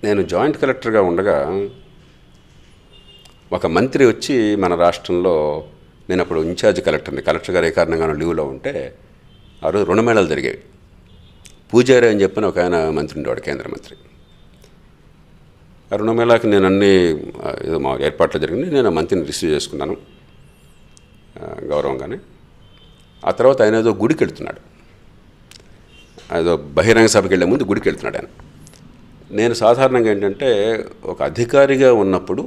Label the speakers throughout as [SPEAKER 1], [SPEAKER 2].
[SPEAKER 1] నేను జాయింట్ కలెక్టర్గా ఉండగా ఒక మంత్రి వచ్చి మన రాష్ట్రంలో, నేను అప్పుడు ఇన్ఛార్జ్ కలెక్టర్ని, కలెక్టర్ గారు ఏ కారణంగానో లీవ్లో ఉంటే ఆ రోజు రుణమేళాలు జరిగేవి. పూజారి అని చెప్పిన ఒక ఆయన మంత్రి ఉండేవాడు, కేంద్ర మంత్రి. ఆ రుణమేళాకి నేను అన్ని ఏదో మా ఏర్పాట్లు జరిగింది. నేను ఆ మంత్రిని రిసీవ్ చేసుకున్నాను గౌరవంగానే. ఆ తర్వాత ఆయన ఏదో గుడికి వెళ్తున్నాడు, ఏదో బహిరంగ సభకి వెళ్ళే ముందు గుడికి వెళ్తున్నాడు ఆయన. నేను సాధారణంగా ఏంటంటే ఒక అధికారిగా ఉన్నప్పుడు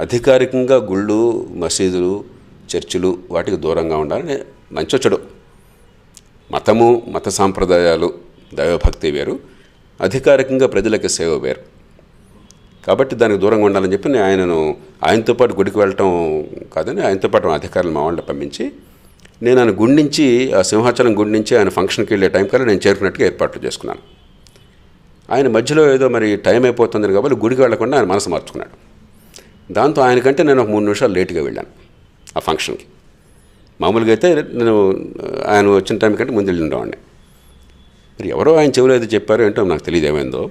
[SPEAKER 1] అధికారికంగా గుళ్ళు, మసీదులు, చర్చిలు వాటికి దూరంగా ఉండాలని, మంచో చెడు మతము, మత సాంప్రదాయాలు, దైవభక్తి వేరు, అధికారికంగా ప్రజలకి సేవ వేరు. కాబట్టి దానికి దూరంగా ఉండాలని చెప్పి నేను ఆయనతో పాటు గుడికి వెళ్ళటం కాదని ఆయనతో పాటు అధికారులు మా వాళ్ళని పంపించి, నేను ఆయన గుడి నుంచి, ఆ సింహాచలం గుడి నుంచి ఆయన ఫంక్షన్కి వెళ్ళే టైం కల్లా నేను చేరుకున్నట్టుగా ఏర్పాట్లు చేసుకున్నాను. ఆయన మధ్యలో ఏదో మరి టైం అయిపోతుంది కాబట్టి గుడికి వెళ్లకుండా ఆయన మనసు మార్చుకున్నాడు. దాంతో ఆయనకంటే నేను ఒక 3 నిమిషాలు లేట్గా వెళ్ళాను ఆ ఫంక్షన్కి. మామూలుగా అయితే నేను ఆయన వచ్చిన టైం కంటే ముందు వెళ్ళిండేవాడిని. మరి ఎవరో ఆయన చెవిలో ఏదో చెప్పారో ఏంటో నాకు తెలియదు ఏమైందో.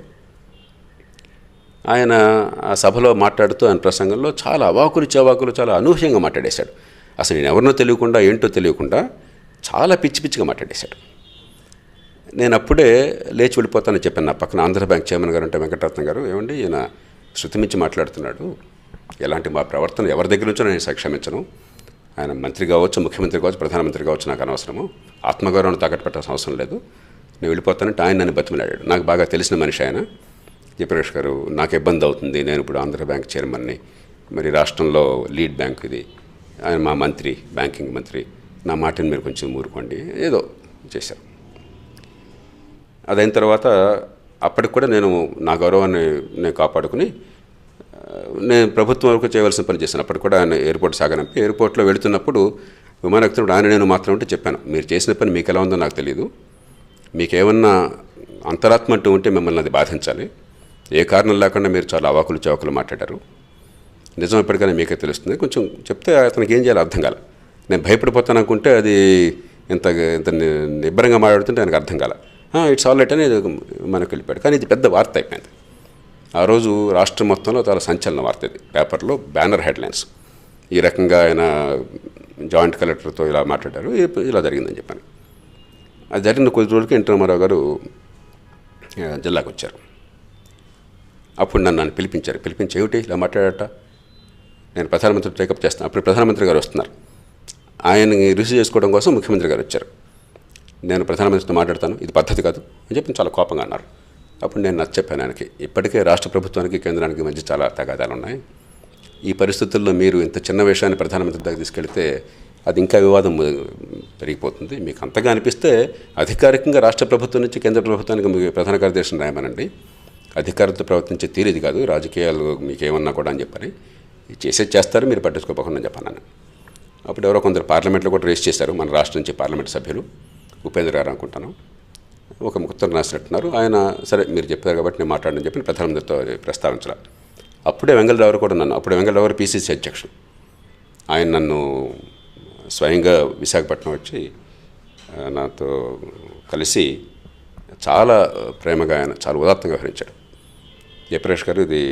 [SPEAKER 1] ఆయన ఆ సభలో మాట్లాడుతూ ఆయన ప్రసంగంలో చాలా అవాకులు చవాకులు, చాలా అనూహ్యంగా మాట్లాడేశాడు. అసలు నేను ఎవరినో తెలియకుండా, ఏంటో తెలియకుండా చాలా పిచ్చి పిచ్చిగా మాట్లాడేశాడు. నేను అప్పుడే లేచి వెళ్ళిపోతానని చెప్పాను. నా పక్కన ఆంధ్ర బ్యాంక్ చైర్మన్ గారు అంటే వెంకటరత్నం గారు, ఏమండి ఈయన శృతిమించి మాట్లాడుతున్నాడు, ఎలాంటి మా ప్రవర్తన ఎవరి దగ్గర నుంచో నేను క్షమించను. ఆయన మంత్రి కావచ్చు, ముఖ్యమంత్రి కావచ్చు, ప్రధానమంత్రి కావచ్చు, నాకు అనవసరము. ఆత్మగౌరవాన్ని తాకట్టు పెట్టాల్సిన అవసరం లేదు, నేను వెళ్ళిపోతానంటే ఆయన నన్ను బతిమలాడాడు. నాకు బాగా తెలిసిన మనిషి ఆయన. జయప్రకాష్ గారు, నాకు ఇబ్బంది అవుతుంది, నేను ఇప్పుడు ఆంధ్ర బ్యాంక్ చైర్మన్ని, మరి రాష్ట్రంలో లీడ్ బ్యాంక్ ఇది, ఆయన మా మంత్రి, బ్యాంకింగ్ మంత్రి, నా మాటని మీరు కొంచెం ఊరుకోండి, ఏదో చేశారు. అదైన తర్వాత అప్పటికి కూడా నేను నా గౌరవాన్ని నేను కాపాడుకుని నేను ప్రభుత్వం వరకు చేయవలసిన పని చేశాను. అప్పటికి కూడా ఆయన ఎయిర్పోర్ట్ సాగనంపి, ఎయిర్పోర్ట్లో వెళుతున్నప్పుడు విమానం ఎక్కుతున్నప్పుడు ఆయన నేను మాత్రం ఉంటే చెప్పాను, మీరు చేసిన పని మీకు ఎలా ఉందో నాకు తెలియదు, మీకేమన్నా అంతరాత్మ అంటూ ఉంటే మిమ్మల్ని అది బాధించాలి. ఏ కారణం లేకుండా మీరు చాలా అవాకులు చవాకులు మాట్లాడారు, నిజం ఎప్పటికైనా మీకే తెలుస్తుంది, కొంచెం చెప్తే అతనికి ఏం చేయాలో అర్థం కాల. నేను భయపడిపోతాను అనుకుంటే అది ఇంత ఇంత నిబ్బరంగా మాట్లాడుతుంటే ఆయనకు అర్థం కాల. ఇట్స్ ఆల్ రైట్ అని మనకు వెళ్ళిపోయాడు. కానీ ఇది పెద్ద వార్త అయిపోయింది. ఆ రోజు రాష్ట్రం మొత్తంలో చాలా సంచలన వార్త ఇది. పేపర్లో బ్యానర్ హెడ్లైన్స్, ఈ రకంగా ఆయన జాయింట్ కలెక్టర్తో ఇలా మాట్లాడారు, ఇలా జరిగిందని చెప్పాను. అది జరిగిన కొద్ది రోజులకి ఎన్టీ రామారావు గారు జిల్లాకు వచ్చారు. అప్పుడు నన్ను పిలిపించి ఏమిటి ఇలా మాట్లాడట, నేను ప్రధానమంత్రి టేకప్ చేస్తాను. అప్పుడు ప్రధానమంత్రి గారు వస్తున్నారు, ఆయన్ని రిసీవ్ చేసుకోవడం కోసం ముఖ్యమంత్రి గారు వచ్చారు. నేను ప్రధానమంత్రితో మాట్లాడతాను, ఇది పద్ధతి కాదు అని చెప్పి చాలా కోపంగా అన్నారు. అప్పుడు నేను నచ్చచెప్పాను ఆయనకి, ఇప్పటికే రాష్ట్ర ప్రభుత్వానికి కేంద్రానికి మధ్య చాలా తగాదాలు ఉన్నాయి, ఈ పరిస్థితుల్లో మీరు ఇంత చిన్న విషయాన్ని ప్రధానమంత్రి దగ్గర తీసుకెళ్తే అది ఇంకా వివాదం పెరిగిపోతుంది. మీకు అంతగా అనిపిస్తే అధికారికంగా రాష్ట్ర ప్రభుత్వం నుంచి కేంద్ర ప్రభుత్వానికి ప్రధాన కార్యదర్శిని రాయమనండి, అధికారంతో ప్రవర్తించే తీరేది కాదు, రాజకీయాలు మీకేమన్నా కూడా అని చెప్పని చేస్తారు, మీరు పట్టించుకోకుండా చెప్పాను. అప్పుడు ఎవరో కొందరు పార్లమెంట్లో కూడా రేస్ చేశారు, మన రాష్ట్రం నుంచి పార్లమెంట్ సభ్యులు, ఉపేంద్ర గారు అనుకుంటాను, ఒక ఉత్తరం రాసినట్టున్నారు. ఆయన సరే మీరు చెప్పారు కాబట్టి నేను మాట్లాడని చెప్పి ప్రధానమంత్రితో ప్రస్తావించాల. అప్పుడే వెంగళరావు కూడా అప్పుడు వెంగళరావు పిసిసి అధ్యక్షుడు, ఆయన నన్ను స్వయంగా విశాఖపట్నం వచ్చి నాతో కలిసి చాలా ప్రేమగా, ఆయన చాలా ఉదాత్తంగా వ్యవహరించాడు. జయప్రకాష్ గారు, ఇది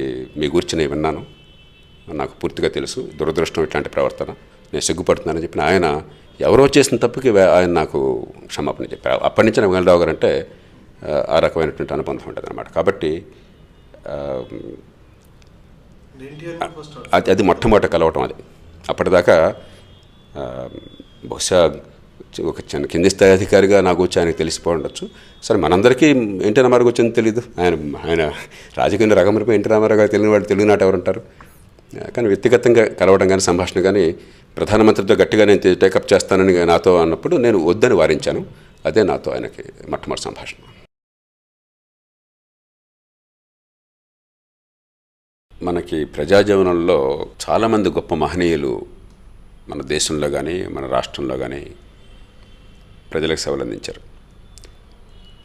[SPEAKER 1] మీ గురించి నేను విన్నాను, నాకు పూర్తిగా తెలుసు, దురదృష్టం ఇట్లాంటి ప్రవర్తన, నేను సిగ్గుపడుతున్నానని చెప్పిన ఆయన ఎవరో చేసిన తప్పుకి ఆయన నాకు క్షమాపణ చెప్పారు. అప్పటి నుంచి నాకు వెంగళరావు గారు అంటే ఆ రకమైనటువంటి అనుబంధం ఉంటుంది అన్నమాట. కాబట్టి అది మొట్టమొదట కలవటం. అది అప్పటిదాకా బహుశా ఒక చిన్న కింది స్థాయి అధికారిగా నాకు వచ్చి ఆయనకు తెలిసిపోయి ఉండొచ్చు. సరే, మనందరికీ ఎన్టీ రామారావు వచ్చింది తెలియదు, ఆయన రాజకీయ రకమరిపై ఎన్టీ రామారావు గారు తెలియని వాళ్ళు తెలుగునాట ఎవరు ఉంటారు. కానీ వ్యక్తిగతంగా కలవడం కానీ సంభాషణ కానీ ప్రధానమంత్రితో గట్టిగా నేను టేకప్ చేస్తానని నాతో అన్నప్పుడు నేను వద్దని వారించాను. అదే నాతో ఆయనకి మొట్టమొదటి సంభాషణ. మనకి ప్రజాజీవనంలో చాలామంది గొప్ప మహనీయులు మన దేశంలో కానీ మన రాష్ట్రంలో కానీ ప్రజలకు సేవలు అందించారు.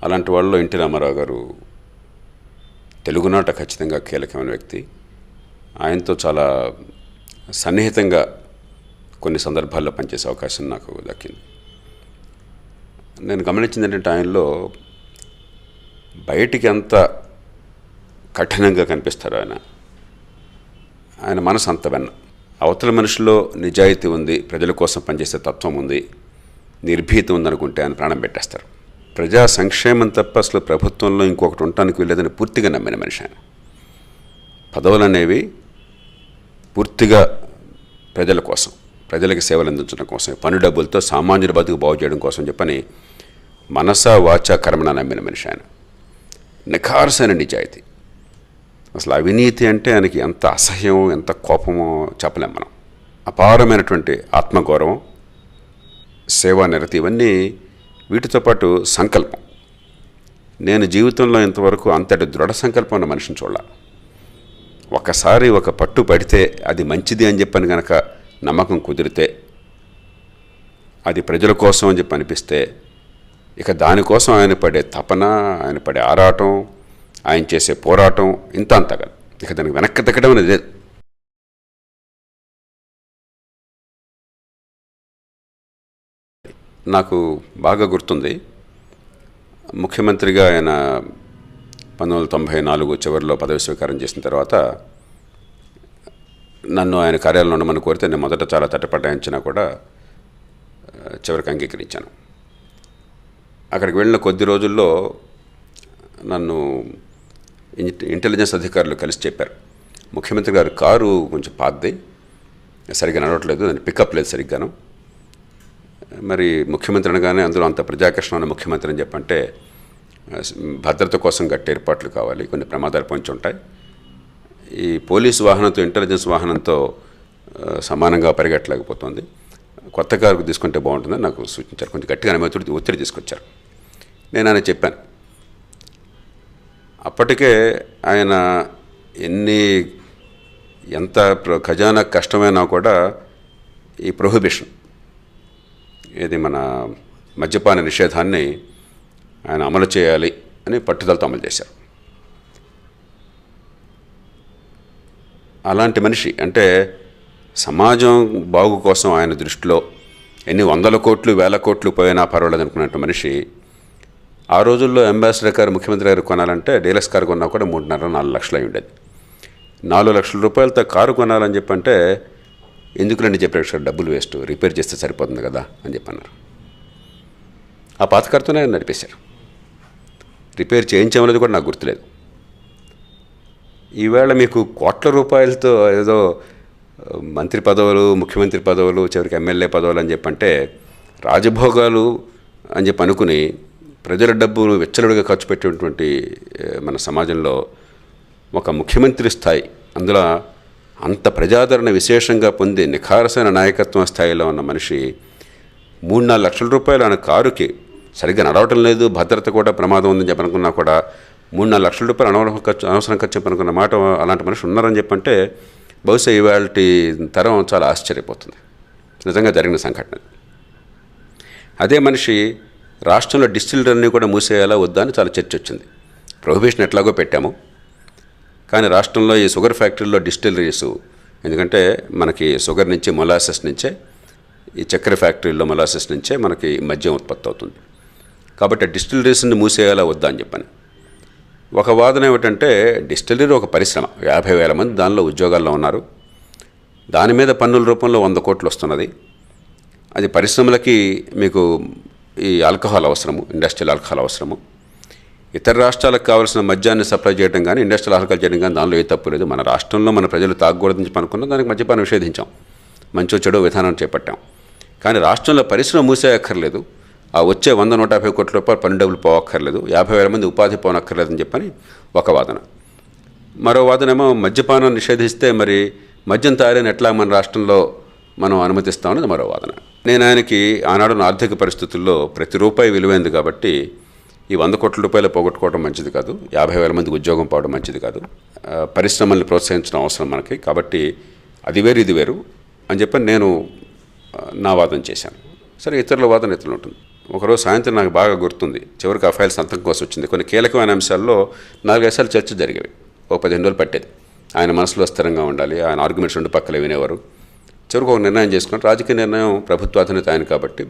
[SPEAKER 1] అలాంటి వాళ్ళలో ఎన్టీ రామారావు గారు తెలుగునాట ఖచ్చితంగా కీలకమైన వ్యక్తి. ఆయనతో చాలా సన్నిహితంగా కొన్ని సందర్భాల్లో పనిచేసే అవకాశం నాకు దక్కింది. నేను గమనించింది ఏంటంటే ఆయనలో బయటికి అంత కఠినంగా కనిపిస్తారు ఆయన మనసు అంత వెన్న. అవతల మనిషిలో నిజాయితీ ఉంది, ప్రజల కోసం పనిచేసే తత్వం ఉంది, నిర్భీతి ఉందనుకుంటే ఆయన ప్రాణం పెట్టేస్తారు. ప్రజా సంక్షేమం తప్ప అసలు ప్రభుత్వంలో ఇంకొకటి ఉండటానికి వెళ్ళేదని పూర్తిగా నమ్మిన మనిషి ఆయన. పదవులు అనేవి పూర్తిగా ప్రజల కోసం, ప్రజలకు సేవలు అందించడం కోసం, పన్ను డబ్బులతో సామాన్యుల బతుకు బాగు చేయడం కోసం చెప్పని మనసా వాచా కర్మణ నమ్మిన మనిషి ఆయన. నిఖార్సైన నిజాయితీ. అసలు అవినీతి అంటే ఆయనకి ఎంత అసహ్యం, ఎంత కోపమో చెప్పలేం మనం. అపారమైనటువంటి ఆత్మగౌరవం, సేవా నిరతి, ఇవన్నీ వీటితో పాటు సంకల్పం. నేను జీవితంలో ఇంతవరకు అంతటి దృఢ సంకల్పం ఉన్న మనిషిని చూడాలి. ఒకసారి ఒక పట్టు పడితే అది మంచిది అని చెప్పని కనుక నమ్మకం కుదిరితే, అది ప్రజల కోసం అని చెప్పి అనిపిస్తే, ఇక దానికోసం ఆయన పడే తపన, ఆయన పడే ఆరాటం, ఆయన చేసే పోరాటం ఇంత అంతగా ఇక దానికి వెనక్కి తగ్గడం అనేది లేదు. నాకు బాగా గుర్తుంది, ముఖ్యమంత్రిగా ఆయన 1994 చివరిలో పదవి స్వీకారం చేసిన తర్వాత నన్ను ఆయన కార్యాలయంలో ఉండమని కోరితే నేను మొదట చాలా తటపటాయించినా కూడా చివరికి అంగీకరించాను. అక్కడికి వెళ్ళిన కొద్ది రోజుల్లో నన్ను ఇంటెలిజెన్స్ అధికారులు కలిసి చెప్పారు, ముఖ్యమంత్రి గారు కారు కొంచెం పాతది, సరిగ్గా నడవట్లేదు, దాన్ని పికప్ లేదు సరిగ్గాను. మరి ముఖ్యమంత్రి అనగానే అందులో అంత ప్రజాకర్షణ ఉన్న ముఖ్యమంత్రి అని చెప్పంటే భద్రత కోసం గట్టి ఏర్పాట్లు కావాలి, కొన్ని ప్రమాదాలు పొంచి ఉంటాయి, ఈ పోలీసు వాహనంతో ఇంటెలిజెన్స్ వాహనంతో సమానంగా పరిగెట్టలేకపోతుంది, కొత్త కారుకు తీసుకుంటే బాగుంటుందని నాకు సూచించారు. కొంచెం గట్టిగా ఒత్తిడి తీసుకొచ్చారు. నేను ఆయన చెప్పాను. అప్పటికే ఆయన ఎంత ఖజానా కష్టమైనా కూడా ఈ ప్రొహిబిషన్, ఇది మన మద్యపాన నిషేధాన్ని ఆయన అమలు చేయాలి అని పట్టుదలతో అమలు చేశారు. అలాంటి మనిషి అంటే సమాజం బాగు కోసం ఆయన దృష్టిలో ఎన్ని వందల కోట్లు వేల కోట్లు పోయినా పర్వాలేదు అనుకున్నట్టు మనిషి ఆ రోజుల్లో అంబాసిడర్ కారు ముఖ్యమంత్రి గారు కొనాలంటే డీలక్స్ కారు కొన్నా కూడా 3.5-4 లక్షలు అయి ఉండేది. 4 లక్షల రూపాయలతో కారు కొనాలని చెప్పంటే ఎందుకులండి చెప్పారు, డబ్బులు వేస్ట్, రిపేర్ చేస్తే సరిపోతుంది కదా అని చెప్పన్నారు. ఆ పాత కారుతోనే నడిపేశారు. రిపేర్ చేయించామనేది కూడా నాకు గుర్తులేదు. ఈవేళ మీకు కోట్ల రూపాయలతో ఏదో మంత్రి పదవులు, ముఖ్యమంత్రి పదవులు, చివరికి ఎమ్మెల్యే పదవులు అని చెప్పంటే రాజభోగాలు అని చెప్పి అనుకుని ప్రజల డబ్బును వెచ్చలుడిగా ఖర్చు పెట్టేటువంటి మన సమాజంలో ఒక ముఖ్యమంత్రి స్థాయి, అందులో అంత ప్రజాదరణ విశేషంగా పొంది నిఖారసైన నాయకత్వం స్థాయిలో ఉన్న మనిషి 3-4 లక్షల రూపాయలు ఆయన కారుకి సరిగ్గా నడవటం లేదు, భద్రత కూడా ప్రమాదం ఉందని చెప్పనుకున్నా కూడా 3-4 లక్షల రూపాయలు అనవసరం ఖర్చు చెప్పనుకున్న మాట అలాంటి మనిషి ఉన్నారని చెప్పంటే బహుశా ఇవాళ తరం చాలా ఆశ్చర్యపోతుంది. నిజంగా జరిగిన సంఘటన. అదే మనిషి రాష్ట్రంలో డిస్టిలరీని కూడా మూసేయాలా వద్దా అని చాలా చర్చ వచ్చింది. ప్రొహిబిషన్ ఎట్లాగో పెట్టాము, కానీ రాష్ట్రంలో ఈ షుగర్ ఫ్యాక్టరీలో డిస్టిలరీస్, ఎందుకంటే మనకి షుగర్ నుంచి మొలాసెస్ నుంచే, ఈ చక్కెర ఫ్యాక్టరీలో మొలాసెస్ నుంచే మనకి మద్యం ఉత్పత్తి అవుతుంది, కాబట్టి డిస్టిలరీస్ని మూసేయాలా వద్దా అని చెప్పని. ఒక వాదన ఏమిటంటే డిస్టిలరీ ఒక పరిశ్రమ, 50,000 మంది దానిలో ఉద్యోగాల్లో ఉన్నారు, దాని మీద పన్నుల రూపంలో 100 కోట్లు వస్తున్నది, అది పరిశ్రమలకి మీకు ఈ ఆల్కహాల్ అవసరము, ఇండస్ట్రియల్ ఆల్కహాల్ అవసరము, ఇతర రాష్ట్రాలకు కావాల్సిన మద్యాన్ని సప్లై చేయడం కానీ ఇండస్ట్రియల్ ఆల్కహాల్ చేయడం కానీ దానిలో ఏ తప్పు లేదు. మన రాష్ట్రంలో మన ప్రజలు తాగకూడదని చెప్పి అనుకున్నాం, దానికి మద్యపానం నిషేధించాం, మంచో చెడో విధానం చేపట్టాం. కానీ రాష్ట్రంలో పరిశ్రమ మూసేయక్కర్లేదు, ఆ వచ్చే 100-150 కోట్ల రూపాయలు పన్ను డబ్బులు పోవక్కర్లేదు, 50,000 మంది ఉపాధి పోనక్కర్లేదని చెప్పని ఒక వాదన. మరో వాదనేమో మద్యపానం నిషేధిస్తే మరి మద్యం తయారైన ఎట్లా మన రాష్ట్రంలో మనం అనుమతిస్తామన్నది మరో వాదన. నేను ఆయనకి ఆనాడు ఆర్థిక పరిస్థితుల్లో ప్రతి రూపాయి విలువైంది కాబట్టి ఈ 100 కోట్ల రూపాయలు పోగొట్టుకోవడం మంచిది కాదు, 50,000 మందికి ఉద్యోగం పోవడం మంచిది కాదు, పరిశ్రమల్ని ప్రోత్సహించడం అవసరం మనకి, కాబట్టి అది వేరు ఇది వేరు అని చెప్పని నేను నా వాదన చేశాను. సరే, ఇతరుల వాదన ఇతరులు ఉంటుంది. ఒకరోజు సాయంత్రం నాకు బాగా గుర్తుంది, చివరికి ఆ ఫైల్ సంతకం కోసం వచ్చింది. కొన్ని కీలకమైన అంశాల్లో 4-5 సార్లు చర్చ జరిగేవి, ఓ 15 రోజులు పట్టేది. ఆయన మనసులో స్థిరంగా ఉండాలి, ఆయన ఆర్గ్యుమెంట్స్ 2 పక్కలే వినేవారు. చివరికి ఒక నిర్ణయం చేసుకున్నారు. రాజకీయ నిర్ణయం ప్రభుత్వాధినేత ఆయన కాబట్టి,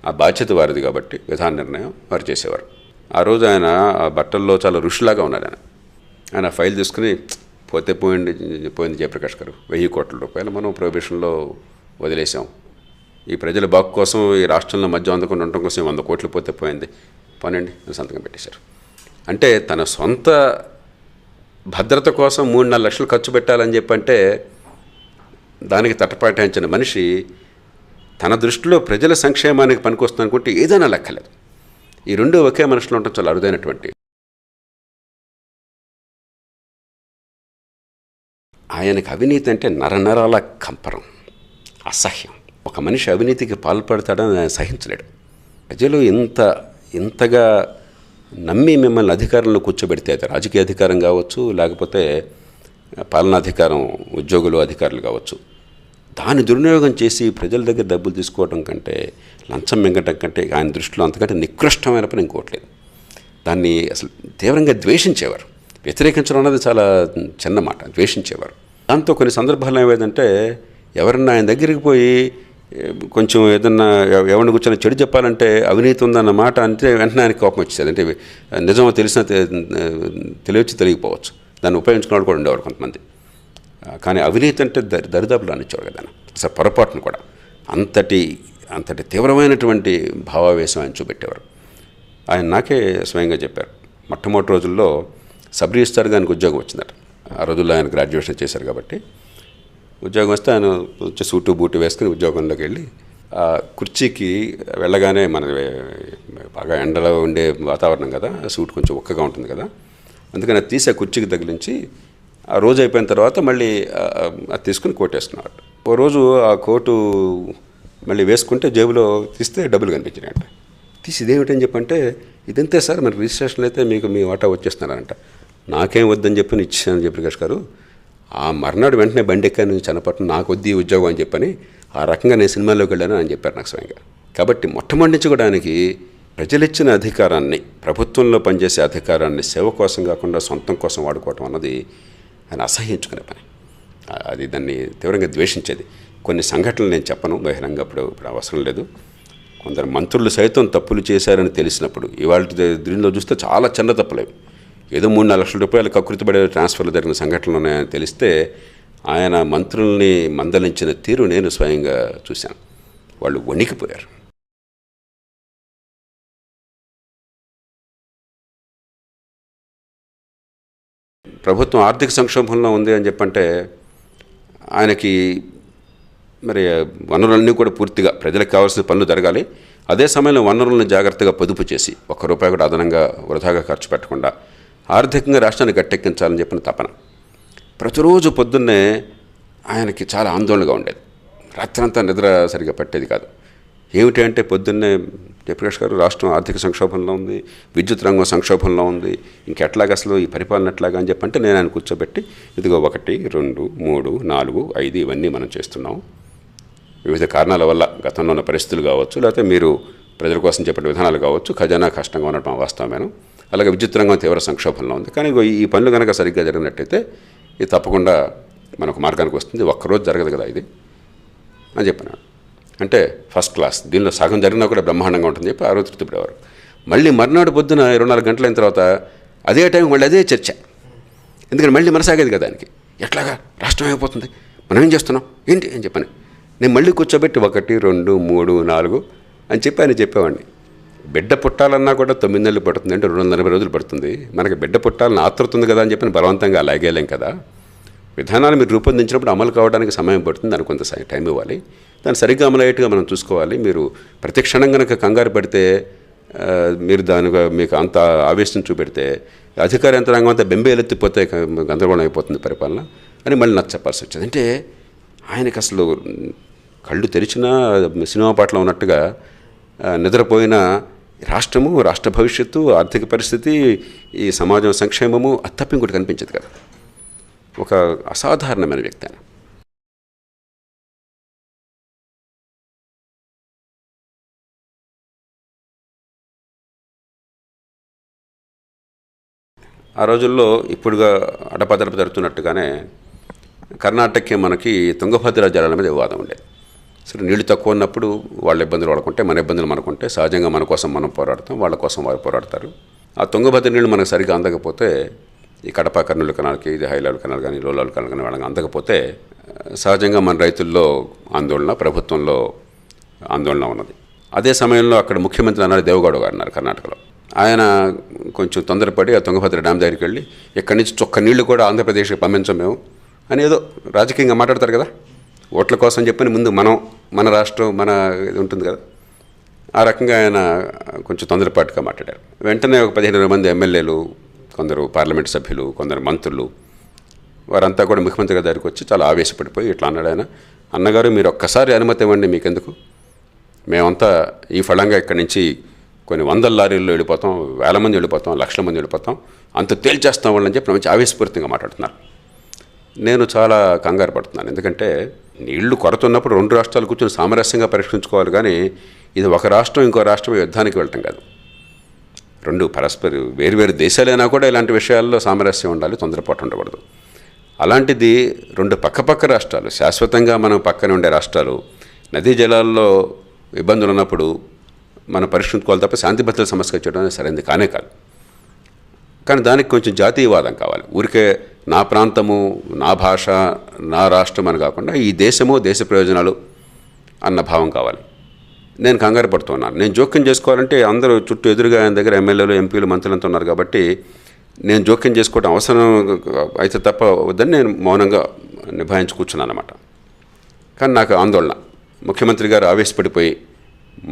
[SPEAKER 1] ఆ బాధ్యత వారిది కాబట్టి విధాన నిర్ణయం వారు చేసేవారు. ఆ రోజు ఆయన ఆ బట్టల్లో చాలా ఋషిలాగా ఉన్నాడు. ఆయన ఆయన ఫైల్ తీసుకుని పోయింది జయప్రకాష్ గారు, 1000 కోట్ల రూపాయలు మనం ప్రొహిబిషన్లో వదిలేసాం. ఈ ప్రజల బాగు కోసం, ఈ రాష్ట్రంలో మద్యం అందకుండా ఉండటం కోసం 100 కోట్లు పోయింది, పోనండి అని సంతకం పెట్టేశారు. అంటే తన సొంత భద్రత కోసం 3-4 లక్షలు ఖర్చు పెట్టాలని చెప్పంటే దానికి తటపాటించిన మనిషి తన దృష్టిలో ప్రజల సంక్షేమానికి పనికొస్తుంది అనుకుంటే ఏదైనా లెక్కలేదు. ఈ రెండు ఒకే మనుషులు ఉండటం చాలా అరుదైనటువంటి. ఆయనకు అవినీతి అంటే నరనరాల కంపరం, అసహ్యం. ఒక మనిషి అవినీతికి పాల్పడతాడని ఆయన సహించలేడు. ప్రజలు ఇంతగా నమ్మి మిమ్మల్ని అధికారంలో కూర్చోబెడితే, అది రాజకీయ అధికారం కావచ్చు, లేకపోతే పాలనాధికారం, ఉద్యోగులు, అధికారులు కావచ్చు, దాన్ని దుర్వినియోగం చేసి ప్రజల దగ్గర డబ్బులు తీసుకోవడం కంటే, లంచం మింగటం కంటే ఆయన దృష్టిలో అంతకంటే నికృష్టమైన పని ఇంకోట్లేదు. దాన్ని అసలు తీవ్రంగా ద్వేషించేవారు. వ్యతిరేకించడం అన్నది చాలా చిన్న మాట, ద్వేషించేవారు. దాంతో కొన్ని సందర్భాల్లో ఏమైందంటే ఎవరన్నా ఆయన దగ్గరికి పోయి కొంచెం ఏదన్నా ఎవరిని కూర్చొని చెడు చెప్పాలంటే అవినీతి ఉందన్న మాట అంటే వెంటనే ఆయనకి కోపం వచ్చేది. అంటే నిజమో తెలిసినా తెలియకపోవచ్చు, దాన్ని ఉపయోగించుకున్న వాళ్ళు కూడా ఉండేవారు కొంతమంది. కానీ అవినీతి అంటే దరిదాపులు అనిచ్చేవారు కదా, అసలు పొరపాటును కూడా అంతటి తీవ్రమైనటువంటి భావావేశం ఆయన చూపెట్టేవారు. ఆయన నాకే స్వయంగా చెప్పారు. మొట్టమొదటి రోజుల్లో సబ్ రిజిస్ట్రార్ గారికి ఉద్యోగం వచ్చిందట. ఆ రోజుల్లో ఆయన గ్రాడ్యుయేషన్ చేశారు కాబట్టి ఉద్యోగం వస్తే ఆయన వచ్చి సూటు బూటు వేసుకుని ఉద్యోగంలోకి వెళ్ళి ఆ కుర్చీకి వెళ్ళగానే మన బాగా ఎండలో ఉండే వాతావరణం కదా, సూట్ కొంచెం ఒక్కగా ఉంటుంది కదా, అందుకని అది తీసి ఆ కుర్చీకి తగిలించి ఆ రోజు అయిపోయిన తర్వాత మళ్ళీ అది తీసుకుని కోట్ వేసుకున్నాడు. ఓ రోజు ఆ కోటు మళ్ళీ వేసుకుంటే జేబులో తీస్తే డబ్బులు కనిపించినాయంట. తీసి ఇదేమిటని చెప్పంటే, ఇదంతే సార్, మరి రిజిస్ట్రేషన్లో అయితే మీకు మీ వాటా వచ్చేస్తున్నారంట. నాకేం వద్దని చెప్పని ఇచ్చాను జయప్రకాష్ గారు. ఆ మర్నాడు వెంటనే బండి ఎక్కాను చన్నపట్నం, నాకు వద్ది ఉద్యోగం అని చెప్పని ఆ రకంగా నేను సినిమాలోకి వెళ్ళాను అని చెప్పారు నాకు స్వయంగా. కాబట్టి మొట్టమొదటి నుంచి కూడా ఆయనకి ప్రజలిచ్చిన అధికారాన్ని, ప్రభుత్వంలో పనిచేసే అధికారాన్ని సేవ కోసం కాకుండా సొంతం కోసం వాడుకోవటం అన్నది ఆయన అసహ్యించుకునే పని. అది దాన్ని తీవ్రంగా ద్వేషించేది. కొన్ని సంఘటనలు నేను చెప్పను బహిరంగ, ఇప్పుడు అవసరం లేదు. కొందరు మంత్రులు సైతం తప్పులు చేశారని తెలిసినప్పుడు, ఇవాళ దీనిలో చూస్తే చాలా చిన్న తప్పులేవు, ఏదో 3-4 లక్షల రూపాయలు కకృతిపడే ట్రాన్స్ఫర్లు జరిగిన సంఘటనలు ఉన్నాయని తెలిస్తే ఆయన మంత్రుల్ని మందలించిన తీరు నేను స్వయంగా చూశాను. వాళ్ళు వణికిపోయారు. ప్రభుత్వం ఆర్థిక సంక్షోభంలో ఉంది అని చెప్పంటే ఆయనకి మరి వనరులన్నీ కూడా పూర్తిగా ప్రజలకు కావాల్సిన పనులు జరగాలి, అదే సమయంలో వనరులను జాగ్రత్తగా పొదుపు చేసి ₹1 కూడా అదనంగా వృధాగా ఖర్చు పెట్టకుండా ఆర్థికంగా రాష్ట్రాన్ని గట్టెక్కించాలని చెప్పిన తపన. ప్రతిరోజు పొద్దున్నే ఆయనకి చాలా ఆందోళనగా ఉండేది. రాత్రంతా నిద్ర సరిగా పట్టేది కాదు. ఏమిటి అంటే పొద్దున్నే జయప్రకాష్ గారు, రాష్ట్రం ఆర్థిక సంక్షోభంలో ఉంది, విద్యుత్ రంగం సంక్షోభంలో ఉంది, ఇంకెట్లాగా అసలు ఈ పరిపాలన ఎట్లాగా అని చెప్పంటే నేను ఆయన కూర్చోబెట్టి, ఇదిగో 1, 2, 3, 4, 5 ఇవన్నీ మనం చేస్తున్నాం. వివిధ కారణాల వల్ల గతంలో ఉన్న పరిస్థితులు కావచ్చు, లేకపోతే మీరు ప్రజల కోసం చెప్పిన విధానాలు కావచ్చు, ఖజానా కష్టంగా ఉండటం వాస్తవమేను. అలాగే విద్యుత్ రంగం తీవ్ర సంక్షోభంలో ఉంది. కానీ ఈ పనులు కనుక సరిగ్గా జరిగినట్టయితే ఇది తప్పకుండా మనకు మార్గానికి వస్తుంది. ఒక్కరోజు జరగదు కదా ఇది అని చెప్పినాడు. అంటే ఫస్ట్ క్లాస్, దీనిలో సగం జరిగినా కూడా బ్రహ్మాండంగా ఉంటుంది చెప్పి ఆ రోజు తృప్తిపడేవారు. మళ్ళీ మర్నాడు పొద్దున 24 గంటలైన తర్వాత అదే టైం మళ్ళీ అదే చర్చ. ఎందుకంటే మళ్ళీ మనసాగేది కదా దానికి, ఎట్లాగా రాష్ట్రం అయిపోతుంది, మనం ఏం చేస్తున్నాం ఏంటి అని చెప్పని నేను మళ్ళీ కూర్చోబెట్టి 1, 2, 3, 4 అని చెప్పి ఆయన చెప్పేవాడిని. బిడ్డ పుట్టాలన్నా కూడా 9 నెలలు పడుతుంది, అంటే 280 రోజులు పడుతుంది. మనకి బిడ్డ పుట్టాలని ఆతృతుంది కదా అని చెప్పి బలవంతంగా అలాగేలేం కదా. విధానాలు మీరు రూపొందించినప్పుడు అమలు కావడానికి సమయం పడుతుంది, దానికి కొంత టైం ఇవ్వాలి, దాన్ని సరిగ్గా అమలయ్యేట్టుగా మనం చూసుకోవాలి. మీరు ప్రతి క్షణం కనుక కంగారు పడితే, మీరు దానిగా మీకు అంత ఆవేశం చూపెడితే అధికార యంత్రాంగం అంతా బెంబేలెత్తిపోతే గందరగోళం అయిపోతుంది పరిపాలన అని మళ్ళీ నాకు చెప్పాల్సి వచ్చింది. అంటే ఆయనకి అసలు కళ్ళు తెరిచినా సినిమా పాటలో ఉన్నట్టుగా నిద్రపోయిన రాష్ట్రము, రాష్ట్ర భవిష్యత్తు, ఆర్థిక పరిస్థితి, ఈ సమాజం సంక్షేమము అది తప్ప ఇంకోటి కనిపించదు కదా. ఒక అసాధారణమైన వ్యక్తి ఆయన. ఆ రోజుల్లో ఇప్పుడుగా అడపదడప జరుగుతున్నట్టుగానే కర్ణాటకకి మనకి తుంగభద్ర జలాల మీద వివాదం ఉండేది. సరే, నీళ్లు తక్కువ ఉన్నప్పుడు వాళ్ళ ఇబ్బందులు వాడుకుంటే, మన ఇబ్బందులు మనకుంటే, సహజంగా మన కోసం మనం పోరాడతాం, వాళ్ళ కోసం వారు పోరాడతారు. ఆ తుంగభద్ర నీళ్ళు మనకు సరిగ్గా అందకపోతే ఈ కడప కర్నూలు కెనాల్కి ఇది హై లెవెల్ కెనాల్ కానీ లో లెవెల్ కెనాల్ కానీ వాళ్ళకి అందకపోతే సహజంగా మన రైతుల్లో ఆందోళన, ప్రభుత్వంలో ఆందోళన ఉన్నది. అదే సమయంలో అక్కడ ముఖ్యమంత్రి అన్నారు దేవగౌడ గారు ఉన్నారు కర్ణాటకలో. ఆయన కొంచెం తొందరపడి ఆ తుంగభద్ర డ్యామ్ దగ్గరికి వెళ్ళి ఇక్కడి నుంచి చొక్క నీళ్లు కూడా ఆంధ్రప్రదేశ్కి పంపించాం మేము అని ఏదో రాజకీయంగా మాట్లాడతారు కదా, ఓట్ల కోసం చెప్పని ముందు మన రాష్ట్రం మన ఇది ఉంటుంది కదా, ఆ రకంగా ఆయన కొంచెం తొందరపాటుగా మాట్లాడారు. వెంటనే ఒక 15-20 మంది ఎమ్మెల్యేలు, కొందరు పార్లమెంట్ సభ్యులు, కొందరు మంత్రులు, వారంతా కూడా ముఖ్యమంత్రి గారి దగ్గరికి వచ్చి చాలా ఆవేశపడిపోయి ఇట్లా అన్నాడు ఆయన, అన్నగారు మీరు ఒక్కసారి అనుమతి ఇవ్వండి, మీకెందుకు, మేమంతా ఈ ఫలంగా ఇక్కడి నుంచి కొన్ని 100 లారీల్లో వెళ్ళిపోతాం, 1000 మంది వెళ్ళిపోతాం, లక్షల మంది వెళ్ళిపోతాం, అంత తేల్చేస్తాం వాళ్ళని చెప్పి మంచి ఆవేశపూరితంగా మాట్లాడుతున్నారు. నేను చాలా కంగారు పడుతున్నాను. ఎందుకంటే నీళ్లు కొరత ఉన్నప్పుడు 2 రాష్ట్రాలు కూర్చొని సామరస్యంగా పరిష్కరించుకోవాలి, కానీ ఇది ఒక రాష్ట్రం ఇంకో రాష్ట్రం యుద్ధానికి వెళ్ళటం కాదు. 2 పరస్పర వేరువేరు దేశాలైనా కూడా ఇలాంటి విషయాల్లో సామరస్యం ఉండాలి, తొందరపాటు ఉండకూడదు. అలాంటిది 2 పక్కపక్క రాష్ట్రాలు, శాశ్వతంగా మనం పక్కనే ఉండే రాష్ట్రాలు నదీ జలాల్లో ఇబ్బందులు ఉన్నప్పుడు మనం పరిష్కరించుకోవాలి తప్ప శాంతి భద్రతల సమస్య చేయడం సరైనది కానే కాదు. కానీ దానికి కొంచెం జాతీయవాదం కావాలి. ఊరికే నా ప్రాంతము, నా భాష, నా రాష్ట్రం అని కాకుండా ఈ దేశము, దేశ ప్రయోజనాలు అన్న భావం కావాలి. నేను కంగారు పడుతున్నాను. నేను జోక్యం చేసుకోవాలంటే అందరూ చుట్టూ ఎదురుగా ఆయన దగ్గర ఎమ్మెల్యేలు, ఎంపీలు, మంత్రులంతా ఉన్నారు కాబట్టి నేను జోక్యం చేసుకోవడం అవసరం అయితే తప్ప వద్దని నేను మౌనంగా నిభాయించి కూర్చున్నాను అన్నమాట. కానీ నాకు ఆందోళన, ముఖ్యమంత్రి గారు ఆవేశపడిపోయి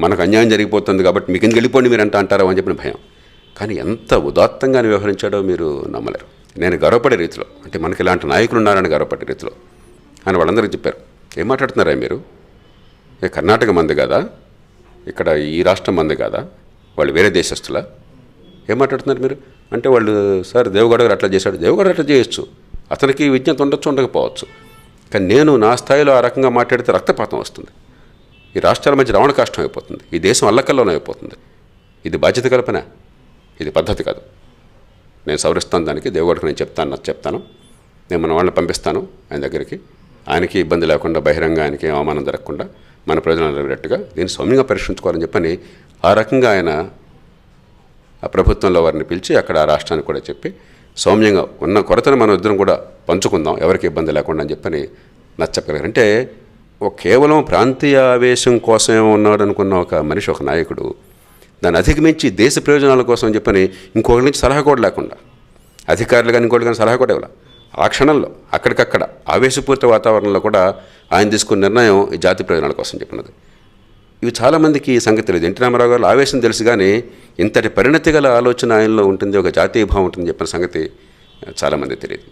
[SPEAKER 1] మనకు అన్యాయం జరిగిపోతుంది కాబట్టి మీకు ఎందుకు వెళ్ళిపోండి మీరు అంటారో అని చెప్పిన భయం. కానీ ఎంత ఉదాత్తంగా వ్యవహరించాడో మీరు నమ్మలేరు. నేను గర్వపడే రీతిలో, అంటే మనకి ఇలాంటి నాయకులు ఉన్నారని గర్వపడే రీతిలో ఆయన వాళ్ళందరికీ చెప్పారు, ఏం మాట్లాడుతున్నారా మీరు, కర్ణాటక మంది కాదా, ఇక్కడ ఈ రాష్ట్రం మంది కాదా, వాళ్ళు వేరే దేశస్తులా, ఏం మాట్లాడుతున్నారు మీరు అంటే, వాళ్ళు సార్ దేవగౌడ గారు అట్లా చేశాడు, దేవగౌడ అట్లా చేయొచ్చు, అతనికి విజ్ఞత ఉండొచ్చు, ఉండకపోవచ్చు, కానీ నేను నా స్థాయిలో ఆ రకంగా మాట్లాడితే రక్తపాతం వస్తుంది, ఈ రాష్ట్రాల మధ్య రవాణా కష్టం అయిపోతుంది, ఈ దేశం అల్లకల్లోనే అయిపోతుంది. ఇది బాధ్యత కల్పన, ఇది పద్ధతి కాదు. నేను సవరిస్తాను, దానికి దేవగౌడకు నేను చెప్తాను, నేను మన వాళ్ళని పంపిస్తాను ఆయన దగ్గరికి, ఆయనకి ఇబ్బంది లేకుండా బహిరంగ ఆయనకి అవమానం జరగకుండా మన ప్రయోజనాలు జరిగేటట్టుగా దీన్ని సౌమ్యంగా పరిష్కరించుకోవాలని చెప్పని ఆ రకంగా ఆయన ఆ ప్రభుత్వంలో వారిని పిలిచి అక్కడ ఆ రాష్ట్రానికి కూడా చెప్పి సౌమ్యంగా ఉన్న కొరతను మనం ఇద్దరం కూడా పంచుకుందాం, ఎవరికి ఇబ్బంది లేకుండా అని చెప్పని నచ్చగలిగారు. అంటే కేవలం ప్రాంతీయ ఆవేశం కోసమే ఉన్నాడు అనుకున్న ఒక మనిషి, ఒక నాయకుడు, దాన్ని అధిగమించి దేశ ప్రయోజనాల కోసం చెప్పని ఇంకొకరి నుంచి సలహా కూడా లేకుండా, అధికారులు కానీ ఇంకోటి కానీ సలహా కూడా ఇవ్వాలి, ఆ క్షణంలో అక్కడికక్కడ ఆవేశపూరిత వాతావరణంలో కూడా ఆయన తీసుకున్న నిర్ణయం ఈ జాతి ప్రయోజనాల కోసం చెప్పినది. ఇవి చాలామందికి ఈ సంగతి తెలియదు. ఎన్టీ రామారావు గారు ఆవేశం తెలుసు, కానీ ఇంతటి పరిణతి గల ఆలోచన ఆయనలో ఉంటుంది, ఒక జాతీయ భావం ఉంటుంది చెప్పిన సంగతి చాలామంది తెలియదు.